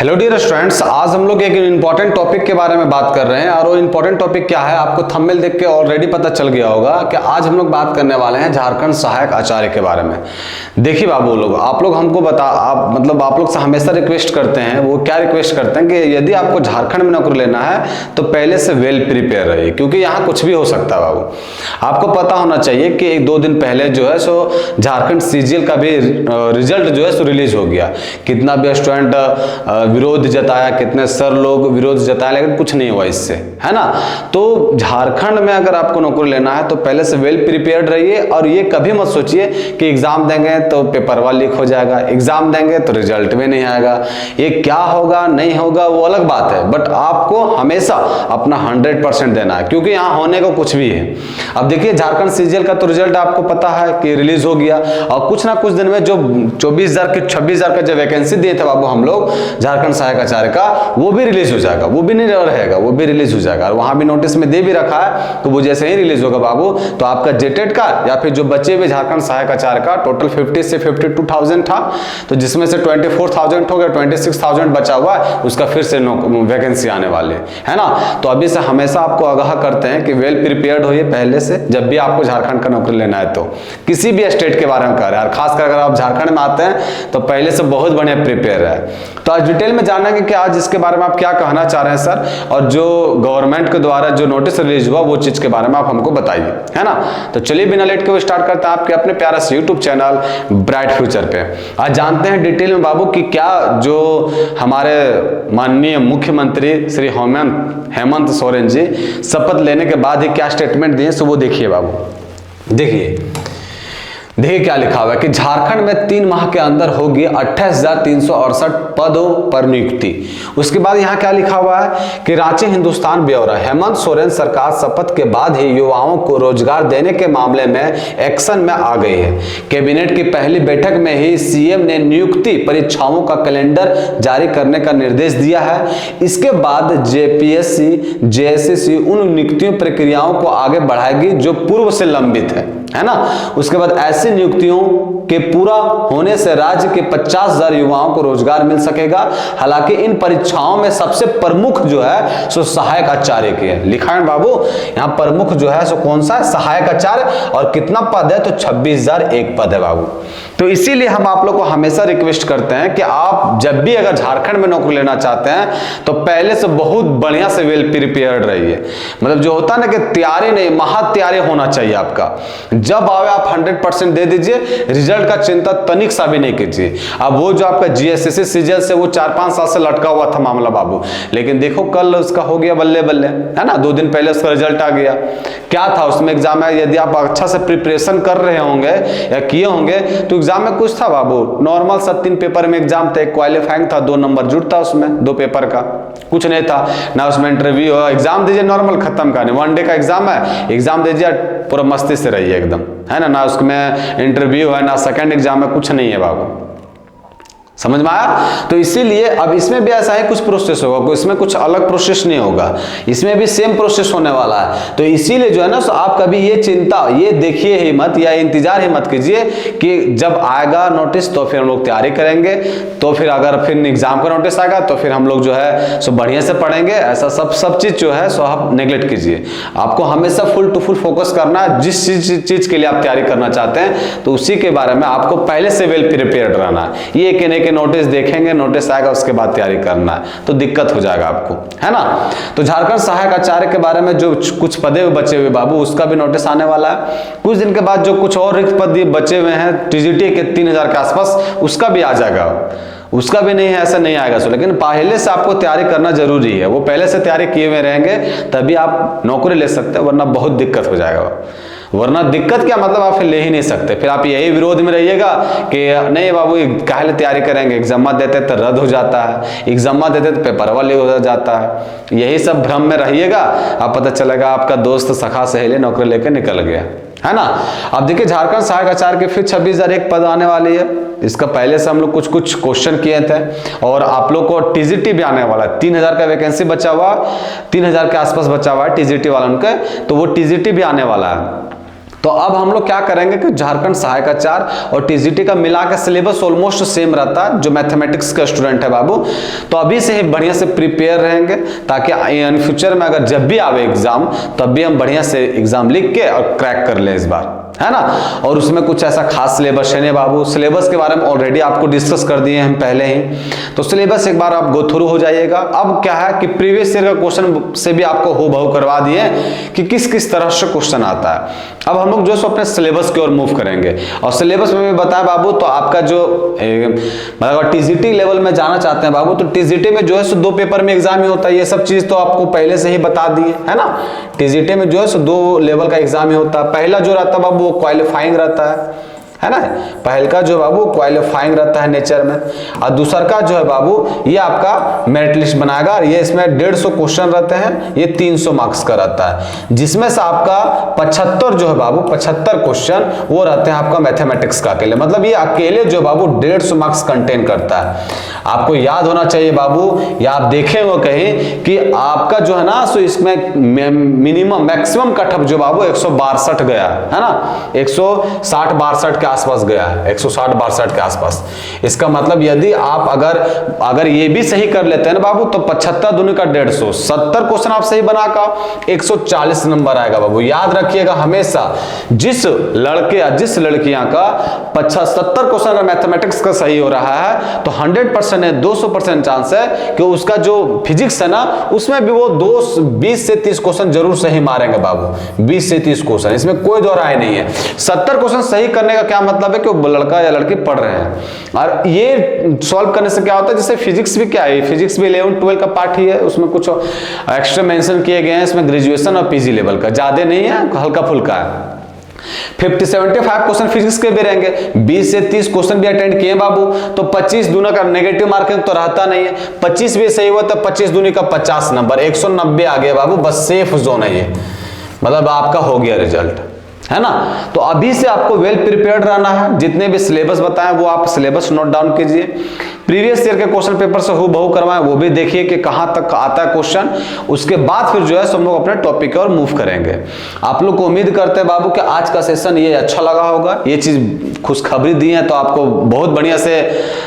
Hello dear students, आज हम लोग एक इंपॉर्टेंट टॉपिक के बारे में बात कर रहे हैं और वो इंपॉर्टेंट टॉपिक क्या है आपको थंबनेल देख के ऑलरेडी पता चल गया होगा कि आज हम लोग बात करने वाले हैं झारखंड सहायक आचार्य के बारे में। देखिए बाबू लोग, आप लोग हमको आप लोग से हमेशा रिक्वेस्ट करते हैं, वो क्या रिक्वेस्ट करते हैं कि यदि आपको झारखंड में नौकरी लेना है तो पहले से वेल प्रिपेयर रहिए, क्योंकि यहाँ कुछ भी हो सकता है बाबू। आपको पता होना चाहिए कि एक दो दिन पहले जो है सो झारखंड सीजीएल का भी रिजल्ट जो है सो रिलीज हो गया। कितना भी स्टूडेंट विरोध जताया, कितने सर लोग विरोध जताया, लेकिन कुछ नहीं हुआ इससे, है ना। तो झारखंड में अगर आपको नौकरी लेना है तो पहले से वेल प्रिपेयर्ड रहिए और ये कभी मत सोचिए कि एग्जाम देंगे तो पेपरवा लीक हो जाएगा, एग्जाम देंगे तो रिजल्ट में नहीं आएगा। ये क्या होगा नहीं होगा वो अलग बात है, बट आपको हमेशा अपना 100% देना है, क्योंकि यहाँ होने को कुछ भी है। अब देखिए झारखंड सीजीएल का तो रिजल्ट आपको पता है कि रिलीज हो गया और कुछ ना कुछ दिन में जो 24,000 की 26,000 का जो वैकेंसी दिए थे बाबू हम लोग झारखंड सहायक आचार्य का, वो भी रिलीज हो जाएगा, वो भी नहीं रहेगा, वो भी रिलीज हो जाएगा। और वहां भी नोटिस में दे भी रखा है, तो वो जैसे ही रिलीज होगा बाबू तो आपका जेटेड का या फिर जो बचे हुए झारखंड सहायक आचार्य का टोटल 50 से 52,000 था, तो जिसमें से 24,000 हो गया, 26,000 बचा हुआ है, उसका फिर से वैकेंसी आने वाले है ना। तो अभी से हमेशा आपको आगाह करते हैं कि वेल प्रिपेयर्ड होइए पहले से, जब भी आपको झारखंड का नौकरी लेना है तो किसी भी स्टेट के बारे में कर रहे हैं, और खासकर अगर आप झारखंड में आते हैं तो पहले से बहुत बढ़िया प्रिपेयर है। तो आज डिटेल में जानेंगे कि आज इसके बारे में आप क्या कहना चाह रहे हैं सर, और जो गवर्नमेंट के द्वारा जो नोटिस रिलीज हुआ वो चीज के बारे में आप हमको बताइए, है ना। तो चलिए बिना लेट के वो स्टार्ट करते हैं आपके अपने प्यारे से यूट्यूब चैनल ब्राइट फ्यूचर पे। आज जानते हैं डिटेल में बाबू कि क्या जो हमारे माननीय मुख्यमंत्री श्री हेमंत सोरेन जी शपथ लेने के बाद ही क्या स्टेटमेंट दिए, सो वो देखिए बाबू। देखिए क्या लिखा हुआ है कि झारखंड में 3 माह के अंदर होगी 28,368 पदों पर नियुक्ति। उसके बाद यहाँ क्या लिखा हुआ है कि रांची हिंदुस्तान ब्यौरा, हेमंत सोरेन सरकार शपथ के बाद ही युवाओं को रोजगार देने के मामले में एक्शन में आ गई है। कैबिनेट की पहली बैठक में ही सीएम ने नियुक्ति परीक्षाओं का कैलेंडर जारी करने का निर्देश दिया है। इसके बाद जेपीएससी जेएसएससी उन नियुक्तियों प्रक्रियाओं को आगे बढ़ाएगी जो पूर्व से लंबित है ना। उसके बाद ऐसी नियुक्तियों के पूरा होने से राज्य के 50,000 युवाओं को रोजगार मिल सकेगा। हालांकि इन परीक्षाओं में सबसे प्रमुख जो है सो सहायक आचार्य की है। लिखा है बाबू यहाँ प्रमुख जो है सो कौन सा है, सहायक आचार्य, और कितना पद है तो 26,001 पद है बाबू। तो इसीलिए हम आप लोग को हमेशा रिक्वेस्ट करते हैं कि आप जब भी अगर झारखंड में नौकरी लेना चाहते हैं तो पहले से बहुत बढ़िया से वेल प्रिपेयर्ड रहिए। मतलब जो होता है ना कि तैयारी नहीं, महा तैयारी होना चाहिए आपका। जब आवे आप 100% दे दीजिए, रिजल्ट का चिंता तनिक सा भी नहीं कीजिए। अब वो जो आपका जीएसएससी सीजीएल से वो 4-5 साल से लटका हुआ था मामला बाबू, लेकिन देखो कल उसका हो गया बल्ले बल्ले, है ना। 2 दिन पहले उसका रिजल्ट आ गया। क्या था उसमें एग्जाम है, यदि आप अच्छा से प्रिपरेशन कर रहे होंगे या किए होंगे तो एग्जाम में कुछ था बाबू, नॉर्मल सा 3 पेपर में एग्जाम था, एक क्वालिफाइंग था, 2 नंबर जुड़ता उसमें, 2 पेपर का कुछ नहीं था ना। उसमें इंटरव्यू एग्जाम दीजिए नॉर्मल, खत्म का नहीं, 1 डे का एग्जाम है, एग्जाम दीजिए पूरा मस्ती से रहिए एकदम, है ना। ना उसमें इंटरव्यू है ना सेकंड एग्जाम है, कुछ नहीं है बाबू, समझ में आया। तो इसीलिए अब इसमें भी ऐसा है, कुछ प्रोसेस होगा, इसमें कुछ अलग प्रोसेस नहीं होगा, इसमें भी सेम प्रोसेस होने वाला है। तो इसीलिए जो है ना तो आप कभी ये चिंता ये देखिए ही मत या इंतजार ही मत कीजिए कि जब आएगा नोटिस तो फिर हम लोग तैयारी करेंगे, तो फिर अगर फिर एग्जाम का नोटिस आएगा तो फिर हम लोग जो है सो बढ़िया से पढ़ेंगे। ऐसा सब चीज जो है सो आप नेग्लेक्ट कीजिए। आपको हमेशा फुल टू फुल फोकस करना है, जिस चीज के लिए आप तैयारी करना चाहते हैं तो उसी के बारे में आपको पहले से वेल प्रिपेयर्ड रहना है। ये कि नोटिस देखेंगे, नोटिस आएगा उसके बाद तैयारी करना है तो दिक्कत हो जाएगा आपको, है ना। तो झारखंड सहायक आचार्य के बारे में जो कुछ पदे बचे हुए बाबू, उसका भी नोटिस आने वाला है। कुछ दिन के बाद जो कुछ और रिक्त पद बचे हुए हैं टीजीटी के 3,000 के आसपास, उसका भी आ जाएगा। उसका भी नहीं है ऐसा नहीं आएगा सो, लेकिन पहले से आपको तैयारी करना जरूरी है। वो पहले से तैयारी किए हुए रहेंगे तभी आप नौकरी ले सकते हैं, वरना बहुत दिक्कत हो जाएगा। वरना दिक्कत क्या मतलब आप फिर ले ही नहीं सकते, फिर आप यही विरोध में रहिएगा कि नहीं बाबू काहे तैयारी करेंगे, एग्जाम देते तो रद्द हो जाता है, एग्जाम देते तो पेपर वाले हो जाता है। यही सब भ्रम में रहिएगा, आप पता चलेगा आपका दोस्त सखा सहेली नौकरी लेकर निकल गया, है ना। अब देखिए झारखंड सहायक आचार्य के फिर 26,001 पद आने वाली है। इसका पहले से हम लोग कुछ क्वेश्चन किए थे और आप लोग को टीजीटी भी आने वाला है। 3,000 का वैकेंसी बचा हुआ, 3,000 के आसपास बचा हुआ है टीजीटी वालों के, तो वो टीजीटी भी आने वाला है। तो अब हम लोग क्या करेंगे कि झारखंड सहायक आचार्य और टीजीटी का मिला के सिलेबस ऑलमोस्ट सेम रहता है जो मैथमेटिक्स का स्टूडेंट है बाबू, तो अभी से ही बढ़िया से प्रिपेयर रहेंगे ताकि इन फ्यूचर में अगर जब भी आवे एग्जाम तब भी हम बढ़िया से एग्जाम लिख के और क्रैक कर लें इस बार, है ना। और उसमें कुछ ऐसा खास सिलेबस है नहीं बाबू, सिलेबस के बारे में ऑलरेडी आपको डिस्कस कर दिए हम पहले ही, तो सिलेबस एक बार आप गो थ्रू हो जाइएगा। अब क्या है कि प्रीवियस ईयर का क्वेश्चन से भी आपको हूबहू करवा दिए कि किस किस तरह से क्वेश्चन आता है। अब हम लोग जो है अपने सिलेबस की ओर मूव करेंगे, और सिलेबस में भी बताएं बाबू, तो आपका जो मतलब टीजीटी लेवल में जाना चाहते हैं बाबू, तो टीजीटी में जो है 2 पेपर में एग्जाम ही होता है, ये सब चीज तो आपको पहले से ही बता दिए, है ना। टीजीटी में जो है 2 लेवल का एग्जाम ही होता है। पहला जो रहता है बाबू वो क्वालिफाइंग रहता है ना, पहल का जो बाबू क्वालिफाइंग रहता है नेचर में, और दूसरा का जो है बाबू ये आपका मेरिट लिस्ट बनाएगा, और ये इसमें 150 क्वेश्चन रहते हैं, ये 300 मार्क्स का रहता है, जिसमें से आपका 75 जो है बाबू 75 क्वेश्चन वो रहते हैं आपका मैथमेटिक्स का अकेले, मतलब ये अकेले जो बाबू 150 मार्क्स कंटेन करता है। आपको याद होना चाहिए बाबू, या आप देखें वो कहीं कि आपका जो है ना सो इसमें मिनिमम मैक्सिमम कटअप जो बाबू 162 गया है ना, 160-62 के आसपास गया है, 160-62 के आसपास। इसका मतलब यदि आप अगर ये भी सही कर लेते हैं ना बाबू, तो 75 दूनी का 150, 70 क्वेश्चन आप सही बनाकर 140 नंबर आएगा बाबू। याद रखिएगा हमेशा, जिस लड़के या जिस लड़कियां का 70 क्वेश्चन अगर मैथमेटिक्स का सही हो रहा है तो 100% है, 200% चांस है कि उसका जो फिजिक्स है ना उसमें भी वो 20 से 30 क्वेश्चन जरूर सही मारेंगे बाबू, 20 से 30 क्वेश्चन, इसमें कोई दो राय नहीं है। 70 क्वेश्चन सही करने का क्या मतलब है कि वो लड़का या लड़की पढ़ रहे हैं, और ये सॉल्व करने से क्या होता है, जैसे फिजिक्स भी क्या है, फिजिक्स भी 11-12 का पार्ट ही है, उसमें कुछ एक्स्ट्रा मेंशन किए गए हैं, इसमें ग्रेजुएशन और पीजी लेवल का, ज्यादा नहीं है, हल्का फुल्का है। 50-75 क्वेश्चन फिजिक्स के भी रहेंगे, 20 से 30 क्वेश्चन भी अटेंड किए बाबू, तो 25 दूना का नेगेटिव मार्किंग तो रहता नहीं है, 25 भी सही हुआ तो 25 दूनी का 50 नंबर, 190 आ गए बाबू, बस सेफ जोन है ये, मतलब आपका हो गया रिजल्ट, है ना। तो अभी से आपको वेल प्रिपेयर्ड रहना है, जितने भी सिलेबस बताएं वो आप सिलेबस नोट डाउन कीजिए, प्रीवियस ईयर के क्वेश्चन पेपर से हूबहू करवाएं वो भी देखिए कि कहां तक आता है क्वेश्चन, उसके बाद फिर जो है हम लोग अपने टॉपिक और मूव करेंगे। आप लोग को उम्मीद करते हैं बाबू कि आज का सेशन ये अच्छा लगा होगा, ये चीज खुशखबरी दी है तो आपको बहुत बढ़िया से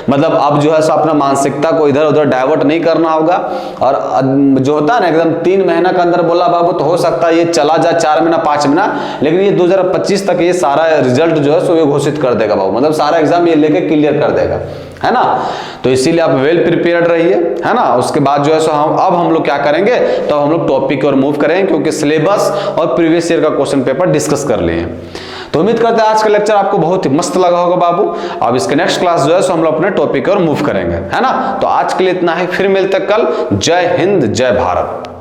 मतलब अब जो है सो अपना मानसिकता को इधर उधर डाइवर्ट नहीं करना होगा, और जो होता है ना एकदम 3 महीना के अंदर बोला बाबू, तो हो सकता है ये चला जाए 4 महीना 5 महीना, लेकिन ये 2025 तक ये सारा रिजल्ट जो है सो ये घोषित कर देगा बाबू, मतलब सारा एग्जाम ये लेके क्लियर कर देगा, है ना। तो इसीलिए आप वेल प्रिपेयर्ड रहिए, है ना। उसके बाद जो है सो हम लोग क्या करेंगे, तो हम लोग टॉपिक की ओर मूव करेंगे, क्योंकि सिलेबस और प्रीवियस ईयर का क्वेश्चन पेपर डिस्कस कर लिए। तो उम्मीद करते हैं आज का लेक्चर आपको बहुत ही मस्त लगा होगा बाबू। अब इसके नेक्स्ट क्लास जो है सो हम लोग अपने टॉपिक की ओर मूव करेंगे, है ना। तो आज के लिए इतना ही, फिर मिलते कल। जय हिंद, जय भारत।